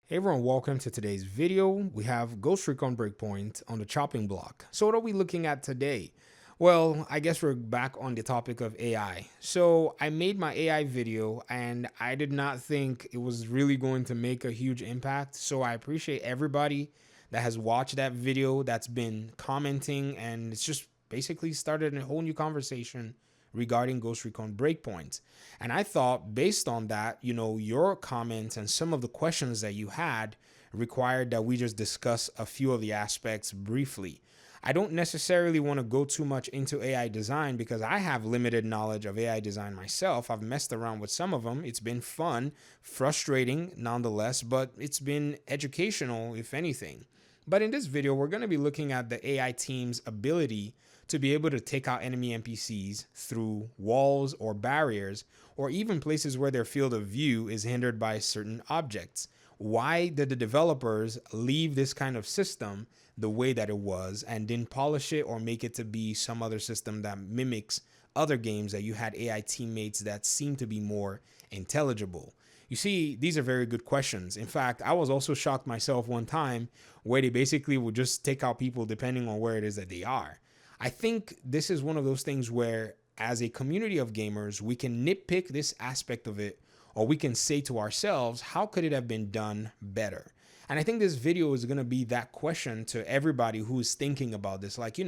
Hey everyone, welcome to today's video. We have Ghost Recon Breakpoint on the chopping block. So what are we looking at today? Well, I guess we're back on the topic of AI. So I made my AI video and I did not think it was really going to make a huge impact. So I appreciate everybody that has watched that video, that's been commenting, and it's just basically started a whole new conversation regarding Ghost Recon Breakpoint. And I thought, based on that, your comments and some of the questions that you had required that we just discuss a few of the aspects briefly. I don't necessarily want to go too much into AI design because I have limited knowledge of AI design myself. I've messed around with some of them. It's been fun, frustrating nonetheless, but it's been educational, if anything. But in this video, we're going to be looking at the AI team's ability to be able to take out enemy NPCs through walls or barriers, or even places where their field of view is hindered by certain objects. Why did the developers leave this kind of system the way that it was and didn't polish it or make it to be some other system that mimics other games that you had AI teammates that seem to be more intelligible? You see, these are very good questions. In fact, I was also shocked myself one time where they basically would just take out people depending on where it is that they are. I think this is one of those things where, as a community of gamers, we can nitpick this aspect of it, or we can say to ourselves, how could it have been done better? And I think this video is going to be that question to everybody who is thinking about this. Like,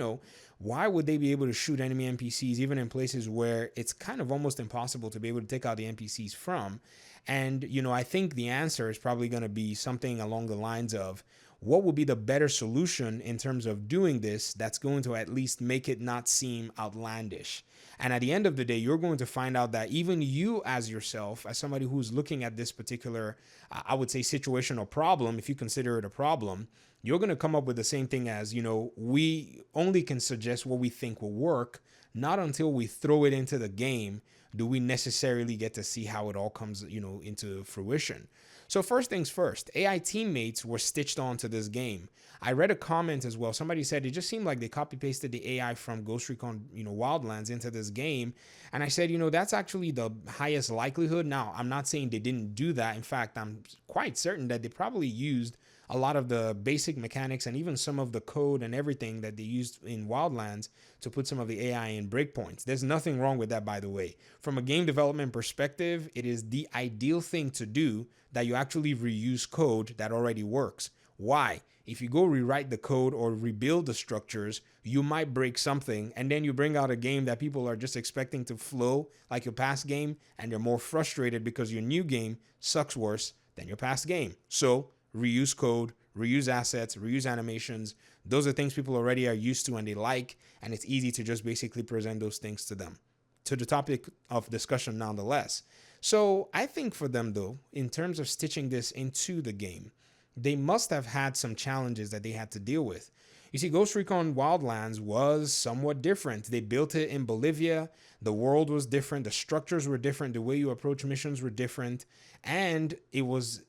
why would they be able to shoot enemy NPCs even in places where it's kind of almost impossible to be able to take out the NPCs from? And, I think the answer is probably going to be something along the lines of, what would be the better solution in terms of doing this that's going to at least make it not seem outlandish? And at the end of the day, you're going to find out that even you as yourself, as somebody who's looking at this particular, I would say, situation or problem, if you consider it a problem, you're going to come up with the same thing as, we only can suggest what we think will work. Not until we throw it into the game do we necessarily get to see how it all comes, into fruition. So first things first, AI teammates were stitched onto this game. I read a comment as well. Somebody said it just seemed like they copy pasted the AI from Ghost Recon, Wildlands into this game. And I said, that's actually the highest likelihood. Now, I'm not saying they didn't do that. In fact, I'm quite certain that they probably used a lot of the basic mechanics and even some of the code and everything that they used in Wildlands to put some of the AI in breakpoints. There's nothing wrong with that, by the way. From a game development perspective, it is the ideal thing to do that you actually reuse code that already works. Why? If you go rewrite the code or rebuild the structures, you might break something, and then you bring out a game that people are just expecting to flow like your past game, and they're more frustrated because your new game sucks worse than your past game. So reuse code, reuse assets, reuse animations. Those are things people already are used to and they like, and it's easy to just basically present those things to them. To the topic of discussion nonetheless. So I think for them though, in terms of stitching this into the game, they must have had some challenges that they had to deal with. You see, Ghost Recon Wildlands was somewhat different. They built it in Bolivia. The world was different. The structures were different. The way you approach missions were different. And it was,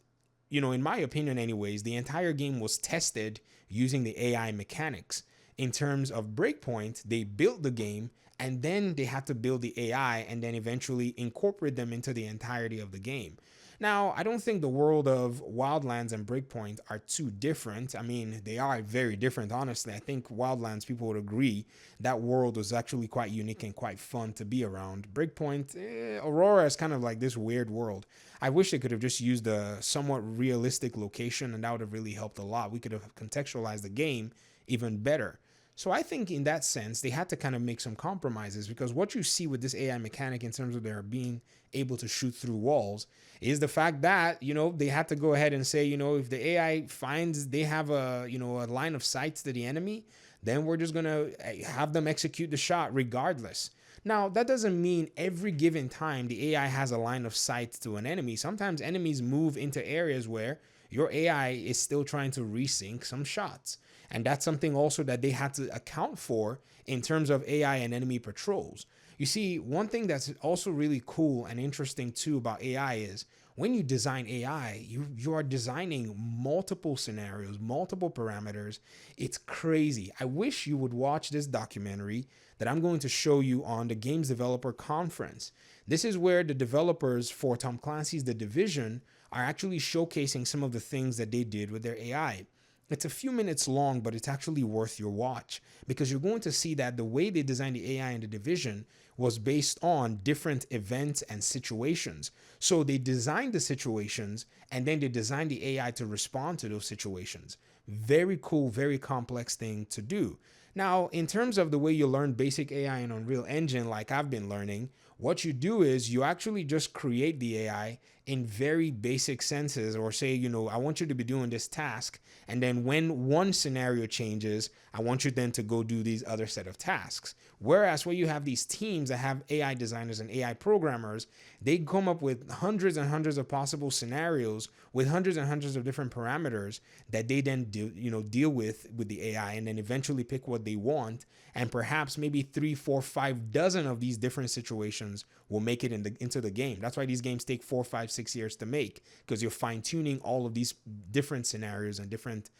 in my opinion anyways, the entire game was tested using the AI mechanics. In terms of Breakpoint, they built the game and then they had to build the AI and then eventually incorporate them into the entirety of the game. Now, I don't think the world of Wildlands and Breakpoint are too different. I mean, they are very different, honestly. I think Wildlands, people would agree, that world was actually quite unique and quite fun to be around. Breakpoint, Aurora is kind of like this weird world. I wish they could have just used a somewhat realistic location, and that would have really helped a lot. We could have contextualized the game even better. So I think in that sense, they had to kind of make some compromises, because what you see with this AI mechanic in terms of their being able to shoot through walls is the fact that, they had to go ahead and say, if the AI finds they have a line of sight to the enemy, then we're just going to have them execute the shot regardless. Now, that doesn't mean every given time the AI has a line of sight to an enemy. Sometimes enemies move into areas where your AI is still trying to resync some shots. And that's something also that they had to account for in terms of AI and enemy patrols. You see, one thing that's also really cool and interesting too about AI is when you design AI, you are designing multiple scenarios, multiple parameters. It's crazy. I wish you would watch this documentary that I'm going to show you on the Games Developer Conference. This is where the developers for Tom Clancy's The Division are actually showcasing some of the things that they did with their AI. It's a few minutes long, but it's actually worth your watch because you're going to see that the way they designed the AI in the Division was based on different events and situations. So they designed the situations and then they designed the AI to respond to those situations. Very cool, very complex thing to do. Now, in terms of the way you learn basic AI in Unreal Engine, like I've been learning, what you do is you actually just create the AI in very basic senses, or say, I want you to be doing this task. And then when one scenario changes, I want you then to go do these other set of tasks. Whereas when you have these teams that have AI designers and AI programmers, they come up with hundreds and hundreds of possible scenarios with hundreds and hundreds of different parameters that they then deal with the AI, and then eventually pick what they want. And perhaps maybe 3, 4, 5 dozen of these different situations will make it into the game. That's why these games take 4, 5, 6 years to make, because you're fine tuning all of these different scenarios and different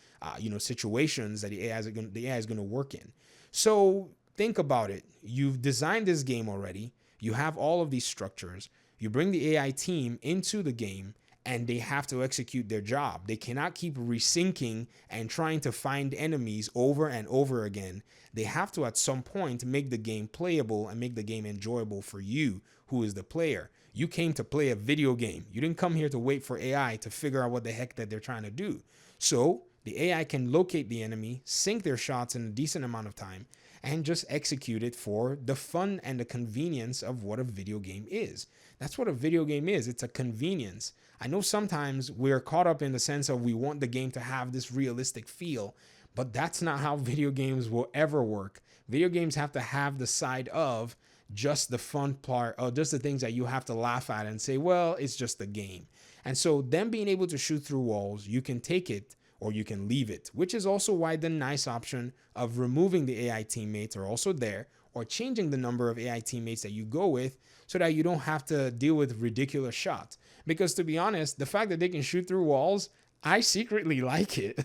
situations that the AI is going to work in. So think about it. You've designed this game already. You have all of these structures. You bring the AI team into the game and they have to execute their job. They cannot keep resyncing and trying to find enemies over and over again. They have to, at some point, make the game playable and make the game enjoyable for you, who is the player. You came to play a video game. You didn't come here to wait for AI to figure out what the heck that they're trying to do. So the AI can locate the enemy, sync their shots in a decent amount of time, and just execute it for the fun and the convenience of what a video game is. That's what a video game is. It's a convenience. I know sometimes we're caught up in the sense of we want the game to have this realistic feel, but that's not how video games will ever work. Video games have to have the side of just the fun part, or just the things that you have to laugh at and say, well, it's just a game. And so them being able to shoot through walls, you can take it or you can leave it, which is also why the nice option of removing the AI teammates are also there, or changing the number of AI teammates that you go with so that you don't have to deal with ridiculous shots. Because to be honest, the fact that they can shoot through walls, I secretly like it.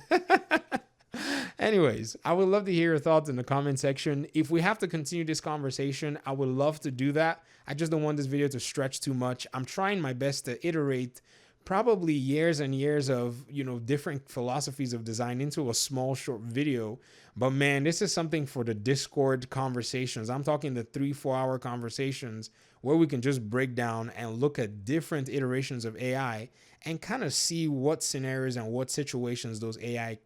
Anyways, I would love to hear your thoughts in the comment section. If we have to continue this conversation, I would love to do that. I just don't want this video to stretch too much. I'm trying my best to iterate probably years and years of, different philosophies of design into a small short video. But man, this is something for the Discord conversations. I'm talking the 3-4 hour conversations where we can just break down and look at different iterations of AI and kind of see what scenarios and what situations those AI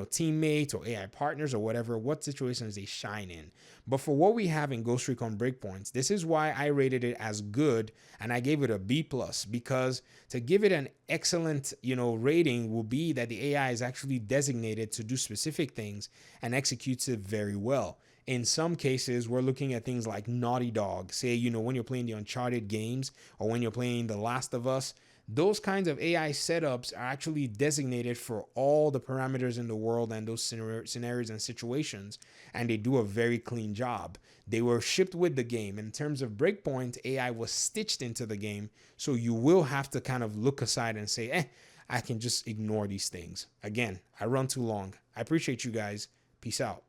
teammates or AI partners or whatever, what situations they shine in. But for what we have in Ghost Recon Breakpoints, this is why I rated it as good and I gave it a B+, because to give it an excellent, rating will be that the AI is actually designated to do specific things and executes it very well. In some cases, we're looking at things like Naughty Dog. Say, when you're playing the Uncharted games or when you're playing The Last of Us, those kinds of AI setups are actually designated for all the parameters in the world and those scenarios and situations, and they do a very clean job. They were shipped with the game. In terms of Breakpoint, AI was stitched into the game, so you will have to kind of look aside and say, I can just ignore these things. Again, I run too long. I appreciate you guys. Peace out.